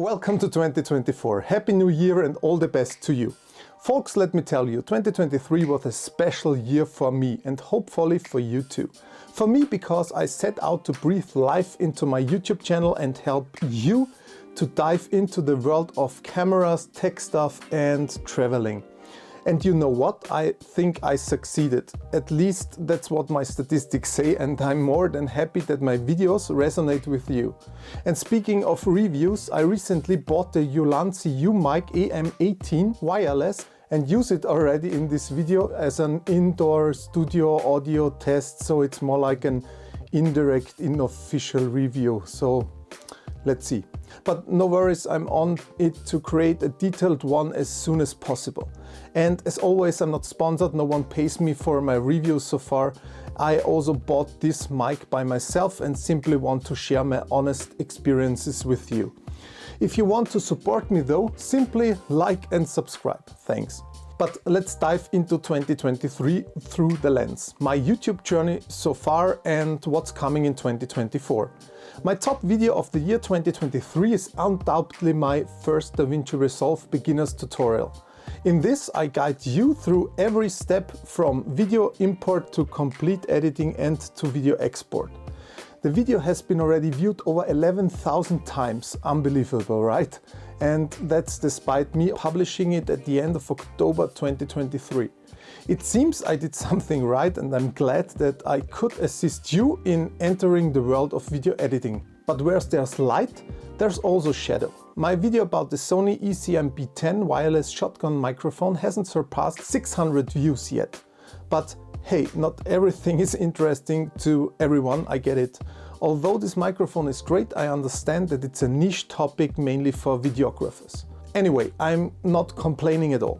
welcome to 2024. Happy New Year and all the best to you. Folks, let me tell you, 2023 was a special year for me and hopefully for you too. For me, because I set out to breathe life into my YouTube channel and help you to dive into the world of cameras, tech stuff and traveling. And you know what? I think I succeeded. At least that's what my statistics say, and I'm more than happy that my videos resonate with you. And speaking of reviews, I recently bought the ULANZI U-Mic AM18 wireless and use it already in this video as an indoor studio audio test, so it's more like an indirect, unofficial review. So let's see. But no worries, I'm on it to create a detailed one as soon as possible. And as always, I'm not sponsored, no one pays me for my reviews so far. I also bought this mic by myself and simply want to share my honest experiences with you. If you want to support me though, simply like and subscribe. Thanks. But let's dive into 2023 through the lens. My YouTube journey so far and what's coming in 2024. My top video of the year 2023 is undoubtedly my first DaVinci Resolve Beginners tutorial. In this, I guide you through every step from video import to complete editing and to video export. The video has been already viewed over 11,000 times. Unbelievable, right? And that's despite me publishing it at the end of October 2023. It seems I did something right, and I'm glad that I could assist you in entering the world of video editing. But where there's light, there's also shadow. My video about the Sony ECM-B10 wireless shotgun microphone hasn't surpassed 600 views yet. But hey, not everything is interesting to everyone, I get it. Although this microphone is great, I understand that it's a niche topic mainly for videographers. Anyway, I'm not complaining at all.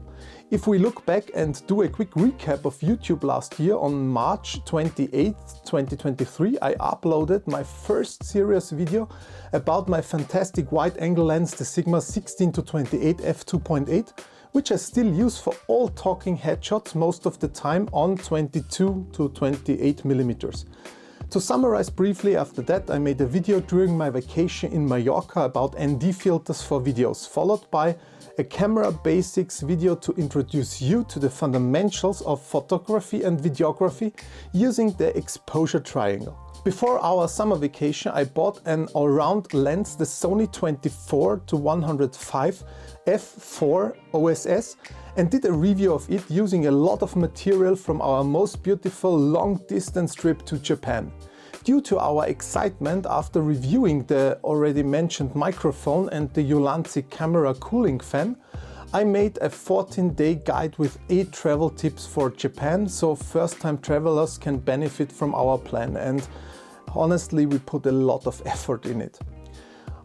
If we look back and do a quick recap of YouTube last year, on March 28th, 2023, I uploaded my first serious video about my fantastic wide-angle lens, the Sigma 16-28 f2.8, which I still use for all talking headshots most of the time on 22-28 millimeters. To summarize briefly, after that I made a video during my vacation in Mallorca about ND filters for videos, followed by a camera basics video to introduce you to the fundamentals of photography and videography using the exposure triangle. Before our summer vacation, I bought an all-round lens, the Sony 24-105 f4 OSS, and did a review of it using a lot of material from our most beautiful long-distance trip to Japan. Due to our excitement after reviewing the already mentioned microphone and the ULANZI camera cooling fan, I made a 14-day guide with 8 travel tips for Japan, so first-time travelers can benefit from our plan, and honestly we put a lot of effort in it.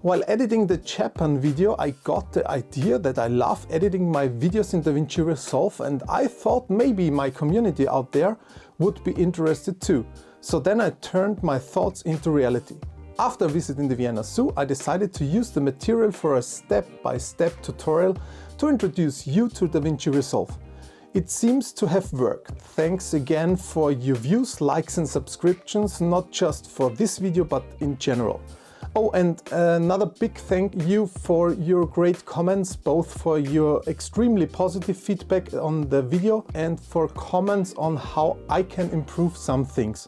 While editing the Japan video, I got the idea that I love editing my videos in DaVinci Resolve, and I thought maybe my community out there would be interested too. So then I turned my thoughts into reality. After visiting the Vienna Zoo, I decided to use the material for a step-by-step tutorial to introduce you to DaVinci Resolve. It seems to have worked. Thanks again for your views, likes and subscriptions, not just for this video but in general. Oh, and another big thank you for your great comments, both for your extremely positive feedback on the video and for comments on how I can improve some things.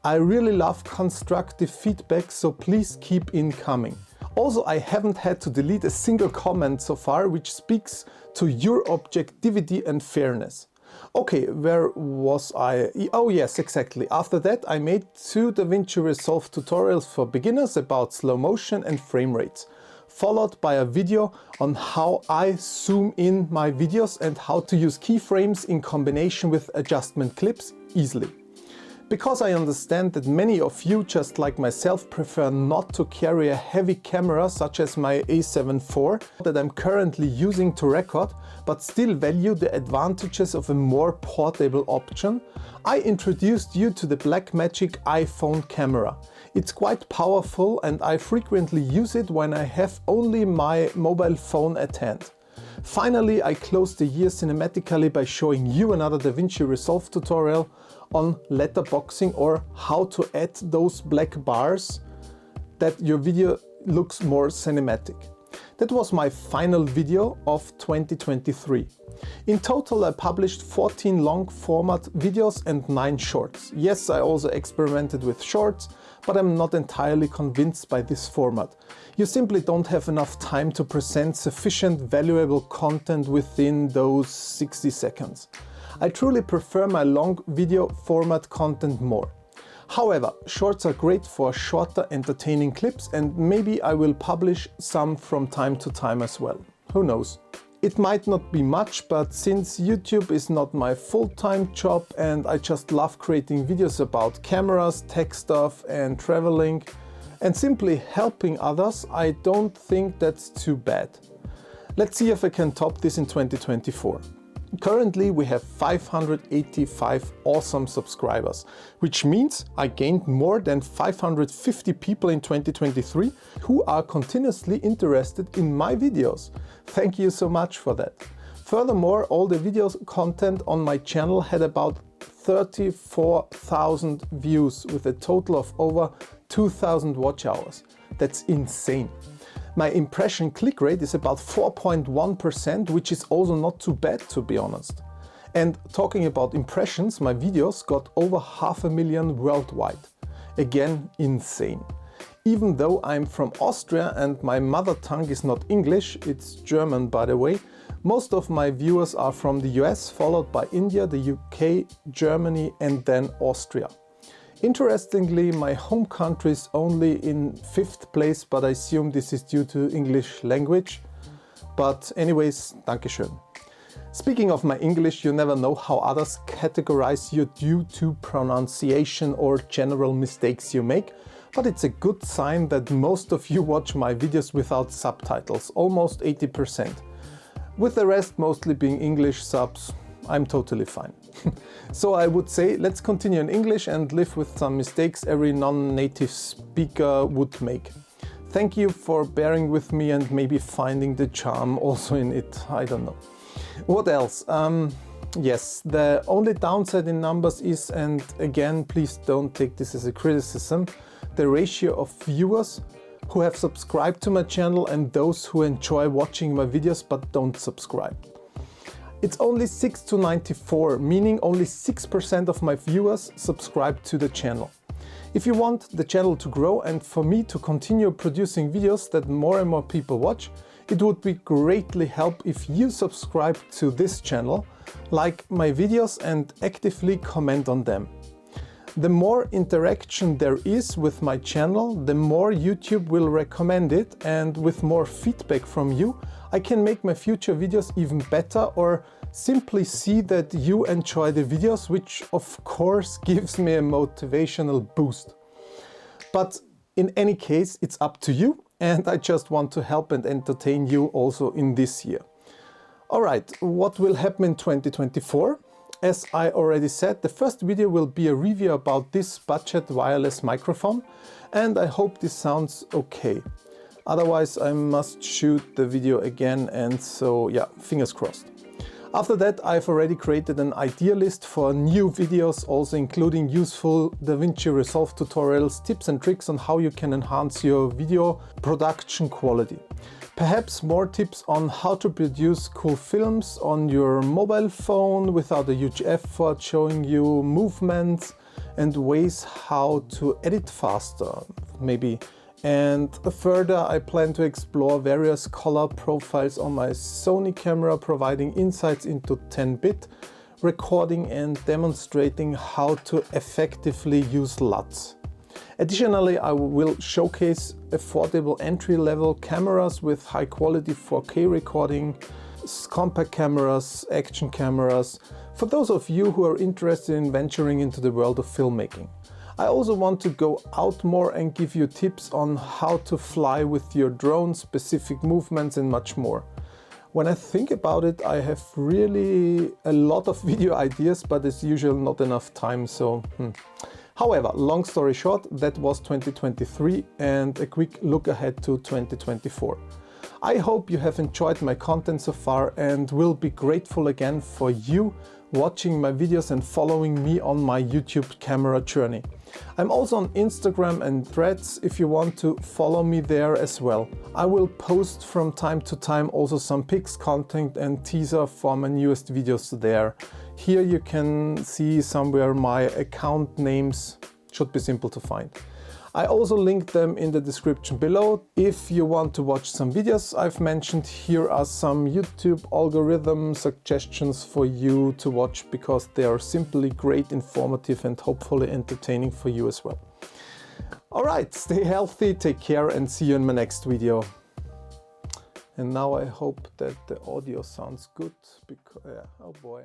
I really love constructive feedback, so please keep it coming. Also, I haven't had to delete a single comment so far, which speaks to your objectivity and fairness. Okay, where was I? Oh yes, exactly. After that I made 2 DaVinci Resolve tutorials for beginners about slow motion and frame rates, followed by a video on how I zoom in my videos and how to use keyframes in combination with adjustment clips easily. Because I understand that many of you, just like myself, prefer not to carry a heavy camera such as my A7 IV that I'm currently using to record, but still value the advantages of a more portable option, I introduced you to the Blackmagic iPhone camera. It's quite powerful and I frequently use it when I have only my mobile phone at hand. Finally, I closed the year cinematically by showing you another DaVinci Resolve tutorial on letterboxing, or how to add those black bars that your video looks more cinematic. That was my final video of 2023. In total I published 14 long format videos and 9 shorts. Yes, I also experimented with shorts, but I'm not entirely convinced by this format. You simply don't have enough time to present sufficient valuable content within those 60 seconds. I truly prefer my long video format content more. However, shorts are great for shorter entertaining clips, and maybe I will publish some from time to time as well. Who knows? It might not be much, but since YouTube is not my full-time job and I just love creating videos about cameras, tech stuff and traveling and simply helping others, I don't think that's too bad. Let's see if I can top this in 2024. Currently we have 585 awesome subscribers, which means I gained more than 550 people in 2023 who are continuously interested in my videos. Thank you so much for that. Furthermore, all the videos content on my channel had about 34,000 views with a total of over 2,000 watch hours. That's insane. My impression click rate is about 4.1%, which is also not too bad, to be honest. And talking about impressions, my videos got over 500,000 worldwide. Again, insane. Even though I'm from Austria and my mother tongue is not English, it's German by the way, most of my viewers are from the US, followed by India, the UK, Germany and then Austria. Interestingly, my home country is only in 5th place, but I assume this is due to English language. But anyways, Dankeschön. Speaking of my English, you never know how others categorize you due to pronunciation or general mistakes you make, but it's a good sign that most of you watch my videos without subtitles, almost 80%. With the rest mostly being English subs, I'm totally fine. So I would say let's continue in English and live with some mistakes every non-native speaker would make. Thank you for bearing with me and maybe finding the charm also in it, I don't know. What else? Yes, the only downside in numbers is, and again please don't take this as a criticism, the ratio of viewers who have subscribed to my channel and those who enjoy watching my videos but don't subscribe. It's only 6 to 94, meaning only 6% of my viewers subscribe to the channel. If you want the channel to grow and for me to continue producing videos that more and more people watch, it would be greatly help if you subscribe to this channel, like my videos and actively comment on them. The more interaction there is with my channel, the more YouTube will recommend it, and with more feedback from you, I can make my future videos even better or simply see that you enjoy the videos, which of course gives me a motivational boost. But in any case, it's up to you and I just want to help and entertain you also in this year. Alright, what will happen in 2024? As I already said, the first video will be a review about this budget wireless microphone and I hope this sounds okay. Otherwise I must shoot the video again, and so yeah, fingers crossed. After that, I've already created an idea list for new videos, also including useful DaVinci Resolve tutorials, tips and tricks on how you can enhance your video production quality. Perhaps more tips on how to produce cool films on your mobile phone without a huge effort, showing you movements and ways how to edit faster, maybe. And further, I plan to explore various color profiles on my Sony camera, providing insights into 10-bit recording and demonstrating how to effectively use LUTs. Additionally, I will showcase affordable entry-level cameras with high-quality 4K recording, compact cameras, action cameras, for those of you who are interested in venturing into the world of filmmaking. I also want to go out more and give you tips on how to fly with your drone, specific movements and much more. When I think about it, I have really a lot of video ideas, but as usual not enough time, so However, long story short, that was 2023 and a quick look ahead to 2024. I hope you have enjoyed my content so far and will be grateful again for you watching my videos and following me on my YouTube camera journey. I'm also on Instagram and Threads if you want to follow me there as well. I will post from time to time also some pics, content and teaser for my newest videos there. Here you can see somewhere my account names, should be simple to find. I also linked them in the description below. If you want to watch some videos I've mentioned, here are some YouTube algorithm suggestions for you to watch because they are simply great, informative and hopefully entertaining for you as well. Alright, stay healthy, take care and see you in my next video. And now I hope that the audio sounds good because, oh boy.